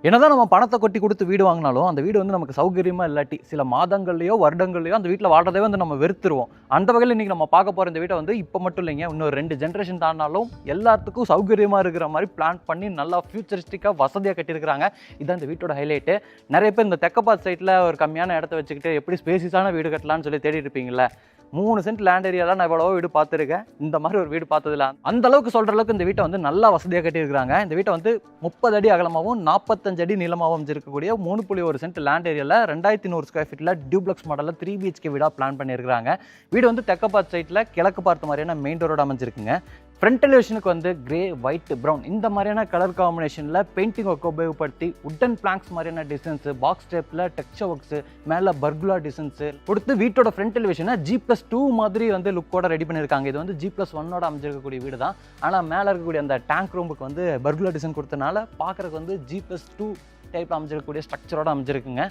என்னதான் நம்ம பணத்தை கொட்டி கொடுத்து வீடு வாங்கினாலும் அந்த வீடு வந்து நமக்கு சௌகரியமாக இல்லாட்டி சில மாதங்கள்லையோ வருடங்கள்லையோ அந்த வீட்டில் வாடுறதே வந்து நம்ம வெறுத்துருவோம். அந்த வகையில் இன்றைக்கி நம்ம பார்க்க போகிற இந்த வீட்டை வந்து இப்போ மட்டும் இல்லைங்க, இன்னொரு 2 ஜென்ரேஷன் தாண்டினாலும் எல்லாத்துக்கும் சௌகரியமாக இருக்கிற மாதிரி பிளான் பண்ணி நல்லா ஃபியூச்சரிஸ்டிக்காக வசதியாக கட்டியிருக்கிறாங்க. இதுதான் இந்த வீட்டோட ஹைலைட்டு. நிறைய பேர் இந்த தெற்கப்பாத் சைட்டில் ஒரு கம்மியான இடத்த வச்சுக்கிட்டு எப்படி ஸ்பேசிஸான வீடு கட்டலான்னு சொல்லி தேடி இருப்பீங்களா? 3 சென்ட் லேண்ட் ஏரியாலாம் நான் எவ்வளவோ வீடு பார்த்துருக்கேன். இந்த மாதிரி ஒரு வீடு பார்த்ததில்ல. அந்த அளவுக்கு சொல்கிற அளவுக்கு இந்த வீட்டை வந்து நல்லா வசதியாக கட்டியிருக்கிறாங்க. இந்த வீட்டை வந்து 30 அடி அகலமாகவும் 45 அடி நீளமாகவும் இருக்கக்கூடிய 3.1 சென்ட் லேண்ட் ஏரியாவில் 2100 ஸ்கொயர் ஃபீட்டில் டியூப்ளக்ஸ் மாடலில் 3 BHK வீடாக பிளான் பண்ணியிருக்கிறாங்க. வீடு வந்து தெற்கப்பாத் சைட்டில் கிழக்கு பார்த்த மாதிரியான மெயின் டோரோட அமைஞ்சிருக்குங்க. ஃப்ரண்ட் எலிவேஷனுக்கு வந்து கிரே, ஒயிட், ப்ரௌன் இந்த மாதிரியான கலர் காம்பினேஷனில் பெயிண்டிங் ஒர்க் உபயோகப்படுத்தி உட்டன் பிளாங்க்ஸ் மாதிரியான டிசைன்ஸு, பாக்ஸ் டைப்பில் டெக்ஸ்சர் ஒர்க்ஸு, மேலே பர்குலா டிசைன்ஸு கொடுத்து வீட்டோட ஃப்ரண்ட் எலிவேஷனை G+2 மாதிரி வந்து லுக்கோட ரெடி பண்ணியிருக்காங்க. இது வந்து G+1ஓட அமைஞ்சிருக்கக்கூடிய வீடு தான். ஆனால் மேலே இருக்கக்கூடிய அந்த டேங்க் ரூமுக்கு வந்து பர்குலா டிசைன் கொடுத்தனால பார்க்குறதுக்கு வந்து G+2 டைப் அமைஞ்சிருக்கக்கூடிய ஸ்ட்ரக்சரோட அமைஞ்சிருக்குங்க.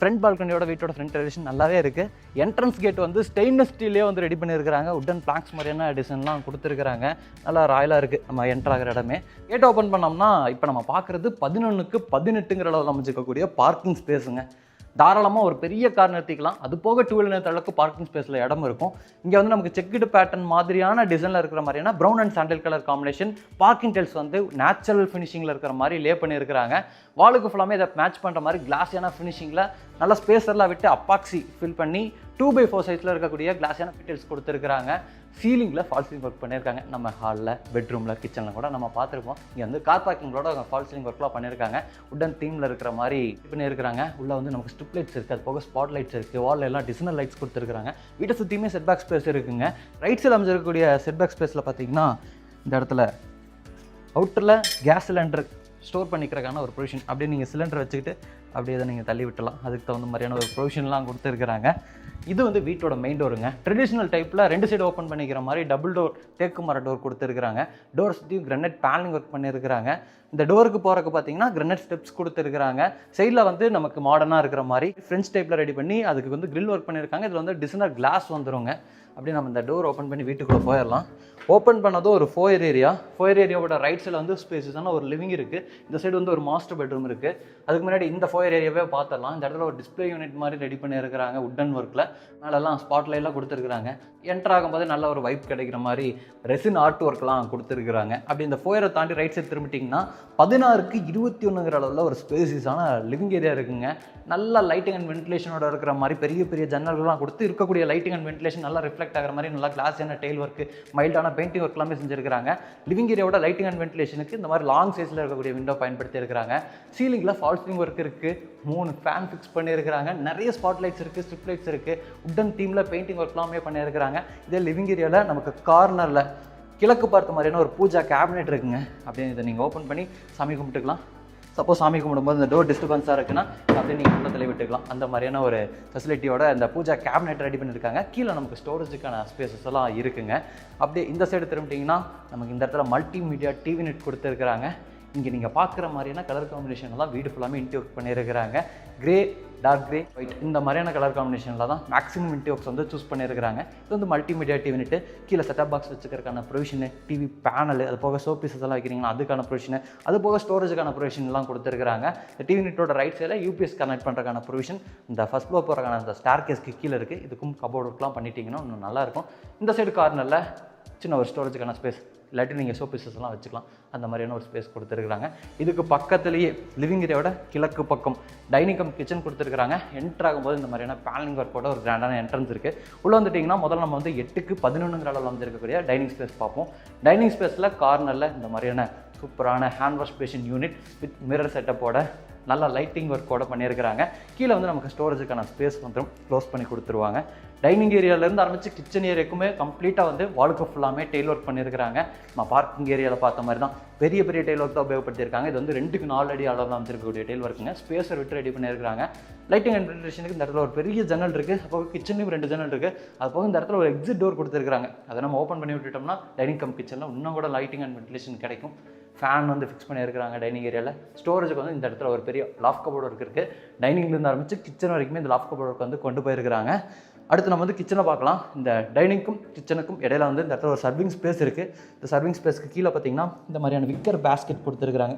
ஃப்ரண்ட் பால்கனியோட வீட்டோட ஃப்ரண்ட் எலிவேஷன் நல்லாவே இருக்குது. என்ட்ரன்ஸ் கேட் வந்து ஸ்டெயின்லெஸ் ஸ்டீலே வந்து ரெடி பண்ணியிருக்காங்க. உட்டன் பிளாங்க்ஸ் மாதிரியான டிசைன்லாம் கொடுத்துருக்காங்க. நல்லா ராயலாக இருக்குது நம்ம என்ட்ரு ஆகிற இடமே. கேட் ஓப்பன் பண்ணோம்னா இப்போ நம்ம பார்க்குறது 11க்கு 18ங்கிற அளவில் அமைச்சிருக்கக்கூடிய பார்க்கிங் ஸ்பேஸுங்க. தாராளமாக ஒரு பெரிய கார் நிறுத்திக்கலாம். அது போக 2 வீலர் அளவுக்கு பார்க்கிங் ஸ்பேஸில் இடம் இருக்கும். இங்கே வந்து நமக்கு செக்குடு பேட்டர்ன் மாதிரியான டிசைனில் இருக்கிற மாதிரியான brown and sandal colour combination. Parking tiles வந்து நேச்சுரல் ஃபினிஷிங்கில் இருக்கிற மாதிரி லே பண்ணியிருக்கிறாங்க. வாலுக்கு ஃபுல்லாமே இதை மேட்ச் பண்ணுற மாதிரி கிளாஸியான ஃபினிஷிங்கில் நல்ல ஸ்பேஸ் எல்லாம் விட்டு அப்பாக்சி ஃபில் பண்ணி 2x4 சைஸில் இருக்கக்கூடிய கிளாஸியான டீடைல்ஸ் கொடுத்துருக்காங்க. சீலிங்கில் ஃபால் சீலிங் ஒர்க் பண்ணியிருக்காங்க. நம்ம ஹாலில், பெட்ரூமில், கிச்சனில் கூட நம்ம பார்த்துருப்போம். இங்கே வந்து கார் பார்க்கிங்களோட ஃபால் சீலிங் ஒர்க்லாம் பண்ணியிருக்காங்க. உடன் தீமில் இருக்கிற மாதிரி பண்ணியிருக்காங்க. உள்ளே வந்து நமக்கு ஸ்ட்ரிப் லைட்ஸ் இருக்குது, அது போக ஸ்பாட் லைட்ஸ் இருக்குது, வாலில் எல்லாம் டிசைனர் லைட்ஸ் கொடுத்துருக்காங்க. வீட்டை சுற்றியுமே செட்பேக் ஸ்பேஸ் இருக்குங்க. ரைட் சைடில் அமைஞ்சிருக்கக்கூடிய செட்பேக் ஸ்பேஸில் பார்த்தீங்கன்னா இந்த இடத்துல அவுட்டரில் கேஸ் சிலிண்டர் ஸ்டோர் பண்ணிக்கிறதுக்கான ஒரு ப்ரொவிஷன். அப்படியே நீங்கள் சிலிண்டர் வச்சுக்கிட்டு அப்படியே தான் நீங்கள் தள்ளி விட்டலாம். அதுக்கு தகுந்த மாதிரியான ஒரு ப்ரொவிஷன்லாம் கொடுத்துருக்குறாங்க. இது வந்து வீட்டோட மெயின் டோருங்க. ட்ரெடிஷ்னல் டைப்பில் 2 சைடு ஓப்பன் பண்ணிக்கிற மாதிரி டபுள் டோர் தேக்கு மர டோர் கொடுத்துருக்குறாங்க. டோர் சுற்றியும் கிரனைட் பேனலிங் ஒர்க் பண்ணியிருக்கிறாங்க. இந்த டோருக்கு போகிறக்கு பார்த்தீங்கன்னா கிரனைட் ஸ்டெப்ஸ் கொடுத்துருக்குறாங்க. சைடில் வந்து நமக்கு மாடர்னாக இருக்கிற மாதிரி ஃப்ரெஞ்ச் டைப்பில் ரெடி பண்ணி அதுக்கு வந்து கிரில் ஒர்க் பண்ணியிருக்காங்க. இதில் வந்து டிசைனர் கிளாஸ் வந்துருங்க. அப்படியே நம்ம இந்த டோர் ஓப்பன் பண்ணி வீட்டுக்குள்ளே போயிடலாம். ஓப்பன் பண்ணதும் ஒரு ஃபோயர் ஏரியாவோட ரைட் சைடில் வந்து ஸ்பேஸஸான ஒரு லிவிங் இருக்குது. இந்த சைடு வந்து ஒரு மாஸ்டர் பெட்ரூம் இருக்குது. அதுக்கு முன்னாடி இந்த ஃபோயர் ஏரியாவே பார்த்துடலாம். இந்த இடத்துல ஒரு டிஸ்பிளே யூனிட் மாதிரி ரெடி பண்ணியிருக்கிறாங்க உட்டன் ஒர்க்கில். மேலெல்லாம் ஸ்பாட்லைட்லாம் கொடுத்துருக்குறாங்க. என்டர் ஆகும்போது நல்ல ஒரு வைப் கிடைக்கிற மாதிரி ரெசின் ஆர்ட் ஒர்க்லாம் கொடுத்துருக்குறாங்க. அப்படி இந்த ஃபோயரை தாண்டி ரைட் சைடு திரும்பிட்டிங்கன்னா 16க்கு 21ங்கிற அளவில் ஒரு ஸ்பேஸஸான லிவிங் ஏரியா இருக்குங்க. நல்ல லைட்டிங் அண்ட் வென்டிலேஷனோட இருக்கிற மாதிரி பெரிய பெரிய ஜன்னல்கள்லாம் கொடுத்து இருக்கக்கூடிய லைட்டிங் அண்ட் வென்டிலேஷன் நல்லா ரிஃப்ளெக்ட் ஆகிற மாதிரி நல்லா கிளாஸியான டெயில் ஒர்க்கு, மைல்டான பெயிண்டிங் ஒர்க் எல்லாமே செஞ்சுருக்காங்க. லிவிங் ஏரியாவோட லைட்டிங் அண்ட் வென்டிலேஷனுக்கு இந்த மாதிரி லாங் சைஸில் இருக்கக்கூடிய விண்டோ பயன்படுத்தி இருக்கிறாங்க. சீலிங்கில் ஃபால் சீலிங் ஒர்க் இருக்குது. 3 ஃபேன் ஃபிக்ஸ் பண்ணியிருக்கிறாங்க. நிறைய ஸ்பாட் லைட்ஸ் இருக்குது, ஸ்ட்ரிப் லைட்ஸ் இருக்குது. உட்டன் தீமில் பெயிண்டிங் ஒர்க் எல்லாமே பண்ணியிருக்கிறாங்க. இதே லிவிங் ஏரியாவில் நமக்கு கார்னரில் கிழக்கு பார்த்த மாதிரியான ஒரு பூஜா கேபினெட் இருக்குங்க. அப்படியே இதை நீங்கள் ஓப்பன் பண்ணி சாமி கும்பிட்டுக்கலாம். சப்போஸ் சாமி கும்பிடும்போது இந்த டோர் டிஸ்டர்பன்ஸாக இருக்குன்னா அப்படியே நீங்கள் உள்ள தள்ளி விட்டுக்கலாம். அந்த மாதிரியான ஒரு ஃபெசிலிட்டியோட இந்த பூஜா கேபினெட் ரெடி பண்ணியிருக்காங்க. கீழே நமக்கு ஸ்டோரேஜுக்கான ஸ்பேசஸ் எல்லாம் இருக்குங்க. அப்படியே இந்த சைடு திரும்பிட்டிங்கன்னா நமக்கு இந்த இடத்துல மல்டிமீடியா டிவி நெட் கொடுத்துருக்குறாங்க. இங்கே நீங்கள் பார்க்குற மாதிரியான கலர் காம்பினேஷன் எல்லாம் வீடு ஃபுல்லாமே இன்டி ஒர்க் பண்ணியிருக்கிறாங்க. கிரே, டார்க் கிரே, ஒயிட் இந்த மாதிரியான கலர் காம்பினேஷனில் தான் மேக்ஸிமம் இன்டி ஒர்க்ஸ் வந்து சூஸ் பண்ணியிருக்கிறாங்க. இது வந்து மல்டிமீடியா டிவி நெட்டு, கீழே செட்டப் பாக்ஸ் வச்சுக்கிறதுக்கான ப்ரொவிஷனு, டிவி பேனல், அது போக ஷோ பீசஸ் எல்லாம் வைக்கிறீங்கன்னா அதுக்கான ப்ரொவிஷனு, அது போக ஸ்டோரேஜுக்கான ப்ரொவிஷன்லாம் கொடுத்துருக்காங்க. இந்த டிவி நெட்டோட ரைட் சைடில் யூபிஎஸ் கனெக்ட் பண்ணுறதுக்கான ப்ரொவிஷன் இந்த ஃபஸ்ட் ஃப்ளோர் போகிறக்கான அந்த ஸ்டார் கேஸ்க்கு கீழே இருக்குது. இதுக்கும் கபோர்ட் ஒர்க்லாம் பண்ணிட்டீங்கன்னா இன்னும் நல்லாயிருக்கும். இந்த சைடு கார்னரில் சின்ன ஒரு ஸ்டோரேஜுக்கான ஸ்பேஸ், இல்லாட்டி நீங்கள் ஷோ பீசஸ் எல்லாம் வச்சுக்கலாம். அந்த மாதிரியான ஒரு ஸ்பேஸ் கொடுத்துருக்குறாங்க. இதுக்கு பக்கத்துலேயே லிவிங் ஏரியாவோட கிழக்கு பக்கம் டைனிங் கம் கிச்சன் கொடுத்துருக்குறாங்க. என்ட்ரு ஆகும்போது இந்த மாதிரியான பேனலிங் ஒர்க்கோட ஒரு கிராண்டான என்ட்ரன்ஸ் இருக்குது. உள்ளே வந்துட்டிங்கன்னா முதல்ல நம்ம வந்து 8க்கு 11ங்கிற அளவில் வந்துருக்கக்கூடிய டைனிங் ஸ்பேஸ் பார்ப்போம். டைனிங் ஸ்பேஸில் கார்னரில் இந்த மாதிரியான சூப்பரான hand wash basin unit with mirror செட்டப்போட நல்லா லைட்டிங் ஒர்க்கோட பண்ணியிருக்கிறாங்க. கீழே வந்து நமக்கு ஸ்டோரேஜுக்கான ஸ்பேஸ் வந்துடும், க்ளோஸ் பண்ணி கொடுத்துருவாங்க. டைனிங் ஏரியாவிலேருந்து ஆரம்பித்து கிச்சன் ஏரியாவுக்குமே கம்ப்ளீட்டாக வந்து வாலுக்கு ஃபுல்லாமே டெயில் ஒர்க் பண்ணியிருக்கிறாங்க. நம்ம பார்க்கிங் ஏரியாவில் பார்த்த மாதிரி தான் பெரிய பெரிய டெயில் ஒர்க் தான் உபயோகப்படுத்தியிருக்காங்க. இது வந்து 2க்கு 4 அடி அளவில் வந்துருக்கக்கூடிய டெயில் ஒர்க்குங்க. ஸ்பேஸை விட்டு ரெடி பண்ணியிருக்காங்க. லைட்டிங் அண்ட் வென்டிலேஷனுக்கு இந்த இடத்துல ஒரு பெரிய ஜன்னல் இருக்குது. அப்போ கிச்சன்லையும் 2 ஜன்னல் இருக்குது. அது போக இந்த இடத்துல ஒரு எக்ஸிட் டோர் கொடுத்துருக்காங்க. அதை நம்ம ஓப்பன் பண்ணி விட்டுட்டோம்னா டைனிங் கம் கிச்சனில் இன்னும் கூட லைட்டிங் அண்ட் வென்டிலேஷன் கிடைக்கும். ஃபேன் வந்து ஃபிக்ஸ் பண்ணியிருக்கிறாங்க டைனிங் ஏரியாவில். ஸ்டோரேஜுக்கு வந்து இந்த இடத்துல ஒரு பெரிய லாஃப்ட் கபோர்டு ஒர்க் இருக்குது. டைனிங்லேருந்து ஆரம்பித்து கிச்சன் வரைக்குமே இந்த லாஃப்ட் கபோர்டு ஒர்க் வந்து கொண்டு போயிருக்கிறாங்க. அடுத்து நம்ம வந்து கிச்சனை பார்க்கலாம். இந்த டைனிங்க்கும் கிச்சனுக்கும் இடையில வந்து இந்த இடத்துல ஒரு சர்விங் ஸ்பேஸ் இருக்குது. இந்த சர்விங் ஸ்பேஸ்க்கு கீழே பார்த்தீங்கன்னா இந்த மாதிரியான விக்கர் பேஸ்கெட் கொடுத்துருக்குறாங்க.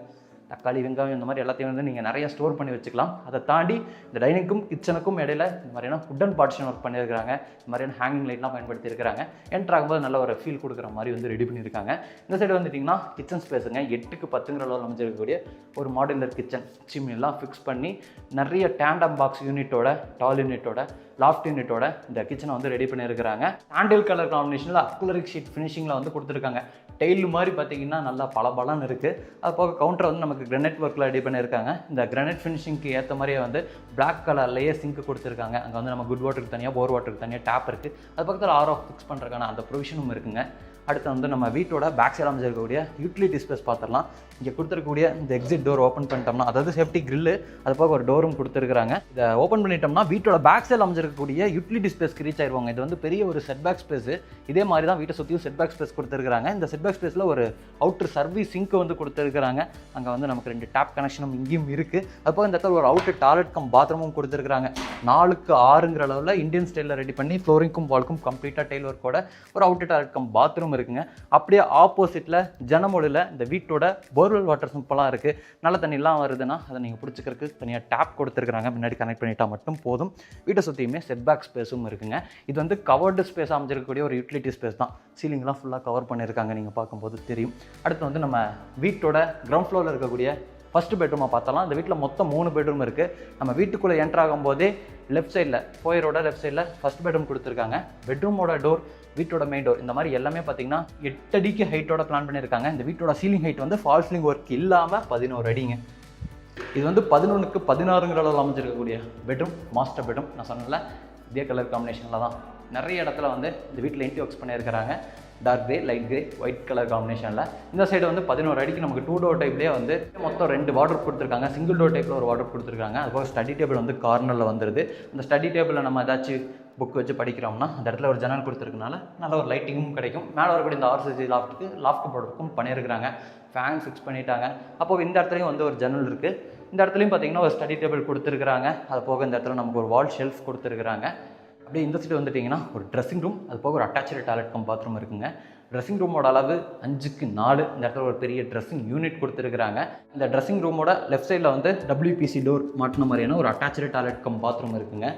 தக்காளி, வெங்காயம் இந்த மாதிரி எல்லாத்தையும் வந்து நீங்கள் நிறைய ஸ்டோர் பண்ணி வச்சுக்கலாம். அதை தாண்டி இந்த டைனிங்க்கும் கிச்சனுக்கும் இடையில இந்த மாதிரியான உட்டன் பார்ட்டிஷன் ஒர்க் பண்ணியிருக்காங்க. இந்த மாதிரியான ஹேங்கிங் லைட்லாம் பயன்படுத்தி இருக்காங்க. என்ட்ரு ஆகும்போது நல்ல ஒரு ஃபீல் கொடுக்குற மாதிரி வந்து ரெடி பண்ணியிருக்காங்க. இந்த சைடு வந்துட்டிங்கன்னா கிச்சன் ஸ்பேஸுங்க 8க்கு 10ங்கிற அளவில் அமைஞ்சிருக்கக்கூடிய ஒரு மாடுலர் கிச்சன். சிம்னிலாம் ஃபிக்ஸ் பண்ணி நிறைய டேண்டம் பாக்ஸ் யூனிட்டோட, டால் யூனிட்டோட, லாஃப்ட் யூனிட்டோட இந்த கிச்சனை வந்து ரெடி பண்ணியிருக்கிறாங்க. சாண்டில் கலர் காம்பினேஷனில் அக்ரிலிக் ஷீட் ஃபினிஷிங்கில் வந்து கொடுத்துருக்காங்க. டெயில் மாதிரி பார்த்தீங்கன்னா நல்லா பளபளன்னு இருக்குது. அது போக கவுண்டர் வந்து நமக்கு கிரானைட் ஒர்க்கில் ரெடி பண்ணியிருக்காங்க. இந்த கிரானைட் ஃபினிஷிங்க்கு ஏற்ற மாதிரியே வந்து பிளாக் கலர்லேயே சிங்க் கொடுத்துருக்காங்க. அங்கே வந்து நம்ம குட் வாட்டருக்கு தனியாக, போர் வாட்டருக்கு தனியாக டேப் இருக்குது. அது பக்கத்தில் ஆரோ ஃபிக்ஸ் பண்ணுறதுக்கான அந்த ப்ரொவிஷனும் இருக்குங்க. அடுத்து வந்து நம்ம வீட்டோட பேக் சைடு அமைஞ்சிருக்கக்கூடிய யூட்டிலிட்டி ஸ்பேஸ் பார்த்துடலாம். இங்கே கொடுத்துருக்கக்கூடிய இந்த எக்ஸிட் டோர் ஓப்பன் பண்ணிட்டோம்னா, அதாவது சேஃப்டி கிரில்லு, அது போக ஒரு டோரும் கொடுத்துருக்காங்க. இதை ஓப்பன் பண்ணிட்டோம்னா வீட்டோட பேக் சைடில் அமைஞ்சிருக்கக்கூடிய யூட்டிலிட்டி ஸ்பேஸ்க்கு ரீச் ஆயிடுவாங்க. இது வந்து பெரிய ஒரு செட்பேக் ஸ்பேஸ். இதே மாதிரி தான் வீட்டை சுற்றியும் செட்பேக் ஸ்பேஸ் கொடுத்துருக்காங்க. இந்த செட்பேக் ஸ்பேஸில் ஒரு அவுட்டர் சர்வீஸ் சிங்க் வந்து கொடுத்துருக்காங்க. அங்கே வந்து நமக்கு 2 டேப் கனெக்ஷனும் இங்கேயும் இருக்குது. அது போக இந்த இடத்துல ஒரு அவுட்டர் டாய்லெட் கம் பாத்ரூமும் கொடுத்துருக்காங்க. 4க்கு 6ங்கிற அளவில் இந்தியன் ஸ்டைலில் ரெடி பண்ணி ஃப்ளோரிங்க்கும் வால்க்கும் கம்ப்ளீட்டாக டைல் ஒர்க்கோட ஒரு அவுட்டர் டாய்லெட் கம் பாத்ரூம் இருக்குங்க. அப்படியே ஆப்போசிட்டில் ஜனமொழியில் இந்த வீட்டோட போர்வெல் வாட்டர் சிம்பிளாக இருக்குது. நல்ல தண்ணிலாம் வருதுன்னா அதை நீங்கள் பிடிச்சிக்கிறதுக்கு தனியாக டேப் கொடுத்துருக்காங்க. முன்னாடி கனெக்ட் பண்ணிட்டால் மட்டும் போதும். வீட்டை சுற்றியுமே செட்பேக் ஸ்பேஸும் இருக்குங்க. இது வந்து கவர்டு ஸ்பேஸ் அமைஞ்சிருக்கக்கூடிய ஒரு யூட்டிலிட்டி ஸ்பேஸ் தான். சீலிங்லாம் ஃபுல்லாக கவர் பண்ணியிருக்காங்க, நீங்கள் பார்க்கும்போது தெரியும். அடுத்து வந்து நம்ம வீட்டோட கிரவுண்ட் ஃப்ளோரில் இருக்கக்கூடிய ஃபஸ்ட்டு பெட்ரூமை பார்த்தலாம். இந்த வீட்டில் மொத்தம் 3 பெட்ரூம் இருக்குது. நம்ம வீட்டுக்குள்ளே என்ட்ரு ஆகும்போதே லெஃப்ட் சைடில், போயரோட லெஃப்ட் சைடில் ஃபஸ்ட் பெட்ரூம் கொடுத்துருக்காங்க. பெட்ரூமோட டோர், வீட்டோட மெயின் டோர் இந்த மாதிரி எல்லாமே பார்த்தீங்கன்னா 8 அடிக்கு ஹைட்டோட பிளான் பண்ணியிருக்காங்க. இந்த வீட்டோட சீலிங் ஹைட் வந்து ஃபால் சீலிங் ஒர்க் இல்லாமல் 11 அடிங்க. இது வந்து 11க்கு 16ங்கிற அளவில் அமைஞ்சிருக்கக்கூடிய பெட்ரூம், மாஸ்டர் பெட்ரூம். நான் சொன்னல இதே கலர் காம்பினேஷனில் தான் நிறைய இடத்துல வந்து இந்த வீட்டில் இன்டி ஒர்க்ஸ் பண்ணியிருக்கிறாங்க. Dark grey, light grey, white colour காம்பினேஷனில். இந்த சைடு வந்து 11 அடிக்கு நமக்கு 2 டோர் டைப்லேயே வந்து மொத்தம் 2 வார்ட்ரோப் கொடுத்துருக்காங்க. சிங்கிள் டோர் டைப்பில் ஒரு வார்ட்ரோப் கொடுத்துருக்காங்க. அதுபோக ஸ்டடி டேபிள் வந்து கார்னரில் வந்துடுது. அந்த ஸ்டடி டேபிளில் நம்ம ஏதாச்சும் புக் வச்சு படிக்கிறோம்னா அந்த இடத்துல ஒரு ஜன்னல் கொடுத்துருக்கனால நல்ல ஒரு லைட்டிங்கும் கிடைக்கும். மேலே வரக்கூடிய இந்த ஆர்சிசி லாஃப்ட்டுக்கு லாஃப்ட் போர்டுக்கும் பண்ணியிருக்கிறாங்க. ஃபேன் ஃபிக்ஸ் பண்ணிட்டாங்க. அப்போது இந்த இடத்துலையும் வந்து ஒரு ஜன்னல் இருக்குது. இந்த இடத்துலையும் பார்த்தீங்கன்னா ஒரு ஸ்டடி டேபிள் கொடுத்துருக்குறாங்க. அது போக இந்த இடத்துல நமக்கு ஒரு வால் ஷெல்ஃப் கொடுத்துருக்குறாங்க. அப்படியே இந்த சைடு வந்துட்டிங்கன்னா ஒரு ட்ரெஸ்ஸிங் ரூம், அது போக ஒரு அட்டாச்சு டாய்லெட் கம் பாத்ரூம் இருக்குங்க. ட்ரெஸ்ஸிங் ரூமோட அளவு 5க்கு 4. இந்த இடத்துல ஒரு பெரிய ட்ரெஸ்ஸிங் யூனிட் கொடுத்துருக்குறாங்க. இந்த ட்ரெஸ்ஸிங் ரூமோட லெஃப்ட் சைடில் வந்து WPC டோர் மாட்டின மாதிரியான ஒரு அட்டாச்சு டாய்லெட் கம் பாத்ரூம் இருக்குங்க.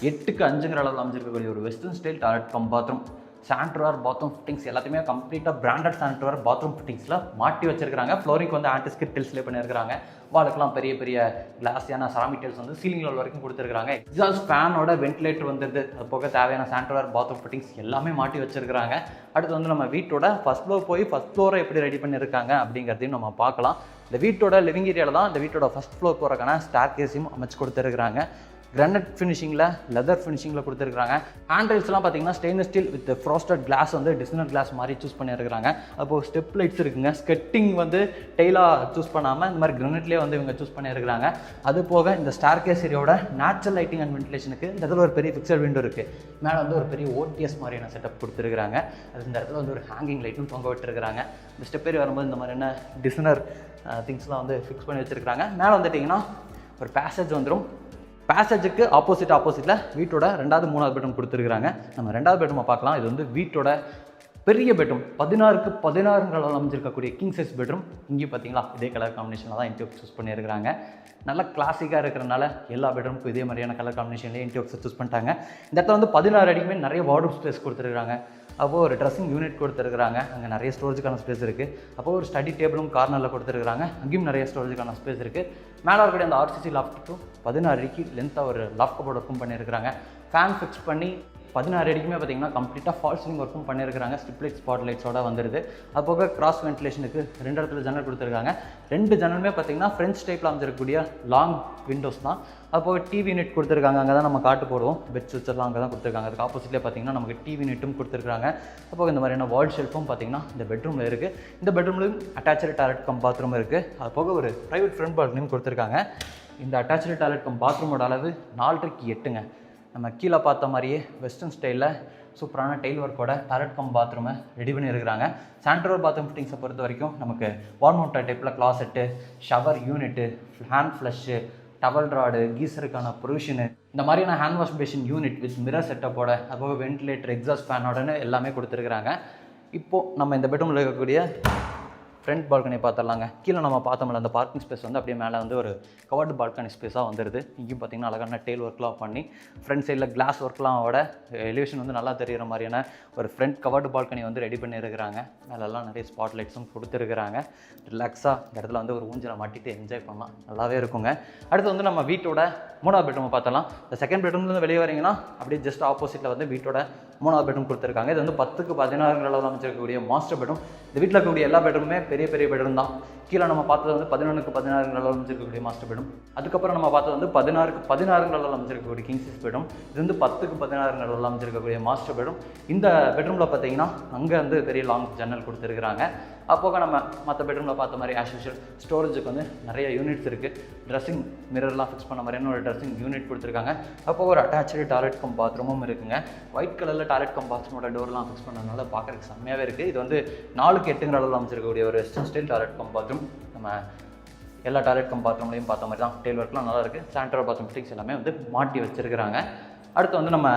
8க்கு 5ங்கிற அளவில் அமைஞ்சிருக்கக்கூடிய ஒரு western style toilet cum bathroom. Sanitary bathroom fittings எல்லாத்தையுமே கம்ப்ளீட்டாக பிராண்டட் சானிட்டர் பாத்ரூம் ஃபிட்டிங்ஸில் மாட்டி வச்சிருக்காங்க. ஃப்ளோரிங்க்கு வந்து ஆன்டிஸ்கிட் டெல்ஸ்லேயே பண்ணியிருக்காங்க. வாலுக்கெல்லாம் பெரிய பெரிய கிளாஸியான செராமிக் டெல்ஸ் வந்து சீலிங் லெவல் வரைக்கும் கொடுத்துருக்காங்க. எக்ஸாஸ்ட் ஃபேனோட வென்டிலேட்டர் வந்துடுது. அது போக தேவையான சானிட்டர் பாத்ரூம் ஃபிட்டிங்ஸ் எல்லாமே மாட்டி வச்சிருக்காங்க. அடுத்து வந்து நம்ம வீட்டோட ஃபர்ஸ்ட் ஃப்ளோர் போய் ஃபர்ஸ்ட் ஃப்ளோரை எப்படி ரெடி பண்ணியிருக்காங்க அப்படிங்கிறதையும் நம்ம பார்க்கலாம். இந்த வீட்டோட லிவிங் ஏரியாவில் தான் இந்த வீட்டோட ஃபர்ஸ்ட் ஃப்ளோர் போகிறக்கான ஸ்டார் கேஸையும் அமைச்சு கொடுத்துருக்காங்க. கிரானைட் ஃபினிஷிங்கில், லெதர் ஃபினிஷிங்கில் கொடுத்துருக்காங்க. ஹேண்ட்ரைல்ஸ்லாம் பார்த்தீங்கன்னா stainless steel with frosted glass வந்து டிசைனர் கிளாஸ் மாதிரி சூஸ் பண்ணியிருக்காங்க. அப்போது ஸ்டெப் லைட்ஸ் இருக்குங்க. ஸ்கெட்டிங் வந்து டெய்லாக சூஸ் பண்ணாமல் இந்த மாதிரி கிரானைட்லேயே வந்து இவங்க சூஸ் பண்ணியிருக்காங்க. அது போக இந்த ஸ்டார் கேஸ் ஏரியாவோட நேச்சுரல் லைட்டிங் அண்ட் வென்டிலேஷனுக்கு இந்த இடத்துல ஒரு பெரிய ஃபிக்ஸட் விண்டோ இருக்குது. மேலே வந்து ஒரு பெரிய OTS மாதிரியான செட்டப் கொடுத்துருக்காங்க. அது இந்த இடத்துல வந்து ஒரு ஹேங்கிங் லைட்டும் தொங்க விட்டுருக்காங்க. இந்த ஸ்டெப் ஏறி வரும்போது இந்த மாதிரியான டிசைனர் திங்ஸ்லாம் வந்து ஃபிக்ஸ் பண்ணி வச்சுருக்காங்க. மேலே வந்துட்டிங்கன்னா ஒரு பேசேஜ் வந்துடும். பேசேஜுக்கு ஆப்போசிட்டில் வீட்டோட 2வது 3வது பெட்ரூம் கொடுத்துருக்காங்க. நம்ம 2வது பெட்ரூமை பார்க்கலாம். இது வந்து வீட்டோட பெரிய பெட்ரூம், 16க்கு 16ங்கிற அளவில் அமைஞ்சிருக்கக்கூடிய கிங் சைஸ் பெட்ரூம். இங்கேயும் பார்த்தீங்களா இதே கலர் காம்பினேஷனில் தான் இன்டி சூஸ் பண்ணியிருக்காங்க. நல்லா கிளாசிக்காக இருக்கிறனால எல்லா பெட்ரூமுக்கும் இதே மாதிரியான கலர் காம்பினேஷன்லேயே இன்டி சூஸ் பண்ணிட்டாங்க. இந்த இடத்துல வந்து 16 அடிக்குமே நிறைய வார்ட்ரோப் ஸ்பேஸ் கொடுத்துருக்காங்க. அப்போது ஒரு ட்ரெஸ்ஸிங் யூனிட் கொடுத்துருக்காங்க. அங்கே நிறைய ஸ்டோரேஜுக்கான ஸ்பேஸ் இருக்குது. அப்போது ஒரு ஸ்டடி டேபிளும் கார்னரில் கொடுத்துருக்காங்க. அங்கேயும் நிறைய ஸ்டோரேஜுக்கான ஸ்பேஸ் இருக்குது. மேலே இருக்கக்கூடிய அந்த RCC லாஃப்ட்டுக்கும் 16 அடிக்கு லென்த்தாக ஒரு லாஃப்ட் கபோர்ட் ஒர்க்கும் பண்ணியிருக்காங்க. ஃபேன் ஃபிக்ஸ் பண்ணி 16 அடிக்குமே பார்த்தீங்கன்னா கம்ப்ளீட்டாக ஃபால் சீலிங் ஒர்க்கும் பண்ணியிருக்காங்க. ஸ்ட்ரிப் லைட், ஸ்பாட் லைட்ஸோட வந்துடுது. அது போக கிராஸ் வென்டிலேஷனுக்கு 2 இடத்துல ஜன்னல் கொடுத்துருக்காங்க. 2 ஜன்னலுமே பார்த்தீங்கன்னா ஃப்ரெஞ்ச் டைப்பில் அமைஞ்சிருக்கக்கூடிய லாங் விண்டோஸ் தான். அது போக டிவி யூனிட் கொடுத்துருக்காங்க. அங்கே தான் நம்ம காட்டு போடுவோம். பெட் சுவிட்செல்லாம் அங்கே தான் கொடுத்துருக்காங்க. அதுக்கு ஆப்போசிட்லேயே பார்த்தீங்கன்னா நமக்கு டிவி யூனிட்டும் கொடுத்துருக்காங்க. அப்போ இந்த மாதிரியான வால் ஷெல்ஃபும் பார்த்தீங்கன்னா இந்த பெட்ரூமில் இருக்குது. இந்த பெட்ரூம்லையும் அட்டாச்சு டாய்லெட் கம் பாத்ரூம் இருக்குது. அது போக ஒரு ப்ரைவேட் ஃப்ரண்ட் பால்கனியும் கொடுத்துருக்காங்க. இந்த அட்டாச்சு டாய்லெட் கம் பாத்ரூமோட அளவு 4க்கு 8ங்க. நம்ம கீழே பார்த்த மாதிரியே வெஸ்டர்ன் ஸ்டைலில் சூப்பரான டெயில் ஒர்க்கோட டாய்லெட் கம் பாத்ரூமை ரெடி பண்ணியிருக்கிறாங்க. சானிட்டர் பாத்ரூம் ஃபிட்டிங்ஸை பொறுத்த வரைக்கும் நமக்கு வால் மவுண்டட் டைப்பில் closet, shower unit, hand flush, towel rod, கீசருக்கான ப்ரொவிஷனு, இந்த மாதிரியான hand wash basin unit with mirror செட்டப்போட, அதுபோக வென்டிலேட்டர், எக்ஸாஸ்ட் ஃபேனோடனு எல்லாமே கொடுத்துருக்குறாங்க. இப்போது நம்ம இந்த பெட்ரூமில் இருக்கக்கூடிய ஃப்ரண்ட் பால்கனி பார்த்துடலாங்க. கீழே நம்ம பார்த்தோம்ல அந்த பார்க்கிங் ஸ்பேஸ் வந்து அப்படியே மேலே வந்து ஒரு கவர்டு பால்கனி ஸ்பேஸாக வந்துடுது. இங்கேயும் பார்த்தீங்கன்னா அழகான டெயில் ஒர்க்லாம் பண்ணி ஃப்ரண்ட் சைடில் கிளாஸ் ஒர்க்லாம் விட எலிவேஷன் வந்து நல்லா தெரிகிற மாதிரியான ஒரு ஃப்ரண்ட் கவர்டு பால்கனி வந்து ரெடி பண்ணியிருக்கிறாங்க. மேலெல்லாம் நிறைய ஸ்பாட் லைட்ஸும் கொடுத்துருக்குறாங்க. ரிலாக்ஸாக இந்த இடத்துல வந்து ஒரு ஊஞ்சலை மாட்டிட்டு என்ஜாய் பண்ணலாம், நல்லாவே இருக்குங்க. அடுத்து வந்து நம்ம வீட்டோட 3வது பெட்ரூமை பார்த்தலாம். இந்த செகண்ட் பெட்ரூம்லேருந்து வெளியே வரீங்கன்னா அப்படியே ஜஸ்ட் ஆப்போசிட்டில் வந்து வீட்டோட 3வது பெட்ரூம் கொடுத்துருக்காங்க. இது வந்து 10க்கு 16 அளவில் அமைச்சிருக்கக்கூடிய மாஸ்டர் பெட்ரூம். இந்த வீட்டில் இருக்கக்கூடிய எல்லா பெட்ரூமே பெரிய பெரிய பெட்ரூம் தான். கீழே நம்ம பார்த்தது வந்து 11க்கு 16 அளவில் அமைச்சிருக்கக்கூடிய மாஸ்டர் பெட்ரூம். அதுக்கப்புறம் நம்ம பார்த்தது வந்து 16க்கு 16 அளவில் அமைச்சிருக்கக்கூடிய கிங் சைஸ் பெட்ரூம். இது வந்து 10க்கு 16 அளவில் அமைச்சிருக்கக்கூடிய மாஸ்டர் பெட்ரூம். இந்த பெட்ரூமில் பார்த்தீங்கன்னா அங்கே வந்து பெரிய லாங் ஜன்னல் கொடுத்துருக்குறாங்க. அப்போக நம்ம மற்ற பெட்ரூமில் பார்த்த மாதிரி ஆஸ் யூஷுவல் ஸ்டோரேஜுக்கு வந்து நிறைய யூனிட்ஸ் இருக்குது. ட்ரெஸ்ஸிங் மிரர்லாம் ஃபிக்ஸ் பண்ண மாதிரியான ஒரு ட்ரெஸ்ஸிங் யூனிட் கொடுத்துருக்காங்க. அப்போ ஒரு அட்டாச்சு டாய்லெட் கம் பாத்ரூமும் இருக்குங்க. ஒயிட் கலரில் டாய்லெட் கம் பாத்ரூமோட டோர்லாம் ஃபிக்ஸ் பண்ணதுனால பார்க்குறதுக்கு செம்மையாகவே இருக்குது. இது வந்து 4க்கு 8 அளவில் அமைச்சிருக்கக்கூடிய ஒரு western style toilet cum bathroom. நம்ம எல்லா டாய்லெட் கம் பாத்ரூம்லையும் பார்த்த மாதிரி தான் டெயில் ஒர்க்லாம் நல்லா இருக்குது. சானிட்டரி பாத்ரூம் ஃபிட்டிங்ஸ் எல்லாமே வந்து மாட்டி வச்சிருக்கிறாங்க. அடுத்து வந்து நம்ம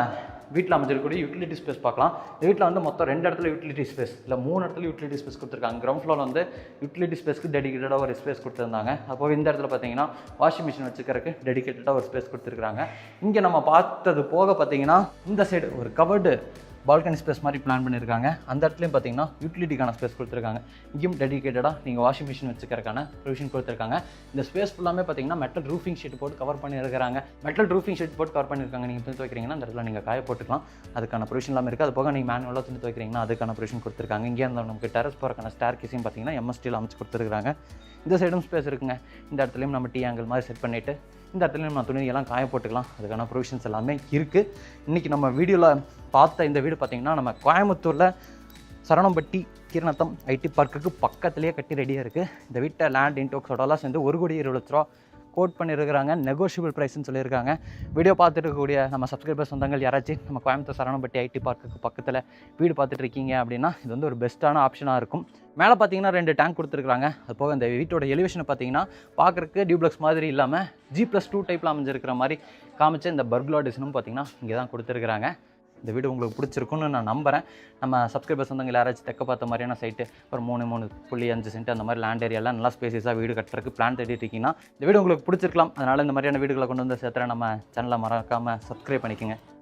வீட்டில் அமைச்சிருக்கக்கூடிய யூட்டிலிட்டி ஸ்பேஸ் பார்க்கலாம். இந்த வீட்டில் வந்து மொத்தம் 2 இடத்துல யூட்டிலிட்டி ஸ்பேஸ் இல்லை 3 இடத்துல யூட்டிலிட்டி ஸ்பேஸ் கொடுத்துருக்காங்க. கிரவுண்ட் ஃப்ளோரில் வந்து யூட்டிலிட்டி ஸ்பேஸ்க்கு டெடிகேட்டடாக ஒரு ஸ்பேஸ் கொடுத்துருந்தாங்க. அப்போ இந்த இடத்துல பார்த்தீங்கன்னா வாஷிங் மிஷின் வச்சுக்கிறதுக்கு டெடிகேட்டடாக ஒரு ஸ்பேஸ் கொடுத்துருக்காங்க. இங்கே நம்ம பார்த்தது போக பார்த்தீங்கன்னா இந்த சைடு ஒரு கவர்டு பால்கனி ஸ்பேஸ் மாதிரி பிளான் பண்ணியிருக்காங்க. அந்த இடத்துலையும் பார்த்தீங்கன்னா யூட்டிலிட்டிக்கான ஸ்பேஸ் கொடுத்துருக்காங்க. இங்கேயும் டெடிகேட்டடாக நீங்கள் வாஷிங் மிஷின் வச்சுக்கிறதுக்கான ப்ரொவிஷன் கொடுத்துருக்காங்க. இந்த ஸ்பேஸ் ஃபுல்லாமே பார்த்தீங்கன்னா மெட்டல் ரூஃபிங் ஷீட் போட்டு கவர் பண்ணியிருக்காங்க. மெட்டல் ரூஃபிங் ஷீட் போட்டு கவர் பண்ணியிருக்காங்க. நீங்கள் துணி துவைக்கிறீங்கன்னா அந்த இடத்துல நீங்கள் காய போட்டுக்கலாம். அதுக்கான ப்ரொவிஷன் எல்லாமே இருக்குது. அது போக நீங்கள் மேனுவலாக துணி துவைக்கிறீங்கன்னா அதுக்கான ப்ரொவிஷன் கொடுத்துருக்காங்க. இங்கே இருந்தால் நமக்கு டெரஸ் போகிறக்கான ஸ்டார் கேஸையும் பார்த்தீங்கன்னா எம்எஸ்டியில் அமைச்சு கொடுத்துருக்காங்க. இந்த சைடும் ஸ்பேஸ் இருக்குங்க. இந்த இடத்துலையும் நம்ம டீ ஆங்கிள் மாதிரி செட் பண்ணிவிட்டு இந்த இடத்துலையும் நம்ம துணியெல்லாம் காய போட்டுக்கலாம். அதுக்கான ப்ரொவிஷன்ஸ் எல்லாமே இருக்குது. இன்றைக்கி நம்ம வீடியோவில் பார்த்த இந்த வீடு பார்த்திங்கன்னா நம்ம கோயம்புத்தூரில் சரவணம்பட்டி கீரநத்தம் ஐடி பார்க்குக்கு பக்கத்துலேயே கட்டி ரெடியாக இருக்குது. இந்த வீட்டை லேண்ட் இன்டோக்ஸோடலாம் சேர்ந்து 1,20,00,000 கோட் பண்ணியிருக்கிறாங்க. நெகோஷியபிள் ப்ரைஸ்ன்னு சொல்லியிருக்காங்க. வீடியோ பார்த்துட்டு இருக்கக்கூடிய நம்ம சப்ஸ்கிரைபர்ஸ் சொந்தங்கள் யாராச்சும் நம்ம கோயம்புத்தூர் சரவணம்பட்டி ஐடி பார்க்குக்கு பக்கத்தில் வீடு பார்த்துட்டு இருக்கீங்க அப்படின்னா இது வந்து ஒரு பெஸ்ட்டான ஆப்ஷனாக இருக்கும். மேலே பார்த்தீங்கன்னா 2 டேங்க் கொடுத்துருக்காங்க. அது போக இந்த வீட்டோட எலிவேஷனை பார்த்தீங்கன்னா பார்க்குறக்கு டியூப்ளக்ஸ் மாதிரி இல்லாமல் G+2 டைப்பில் அமைஞ்சிருக்கிற மாதிரி காமிச்ச இந்த பர்குலா டிசைனும் பார்த்தீங்கன்னா இங்கே தான் கொடுத்துருக்குறாங்க. இந்த வீடு உங்களுக்கு பிடிச்சிருக்குன்னு நான் நம்புகிறேன். நம்ம சப்ஸ்கிரைபர்ஸ் வந்தவங்க யாராச்சும் தெக்க பார்த்த மாதிரியான சைட்டு ஒரு 3.5 சென்ட் அந்த மாதிரி லேண்ட் ஏரியாலாம் நல்லா ஸ்பேசியஸாக வீடு கட்டுறதுக்கு பிளான் தேடிட்டு இருக்கீங்கன்னா இந்த வீடு உங்களுக்கு பிடிச்சிருக்கலாம். அதனால் இந்த மாதிரியான வீடுகளை கொண்டு வந்து சேர்த்துற நம்ம சேனலை மறக்காமல் சப்ஸ்கிரைப் பண்ணிக்கோங்க.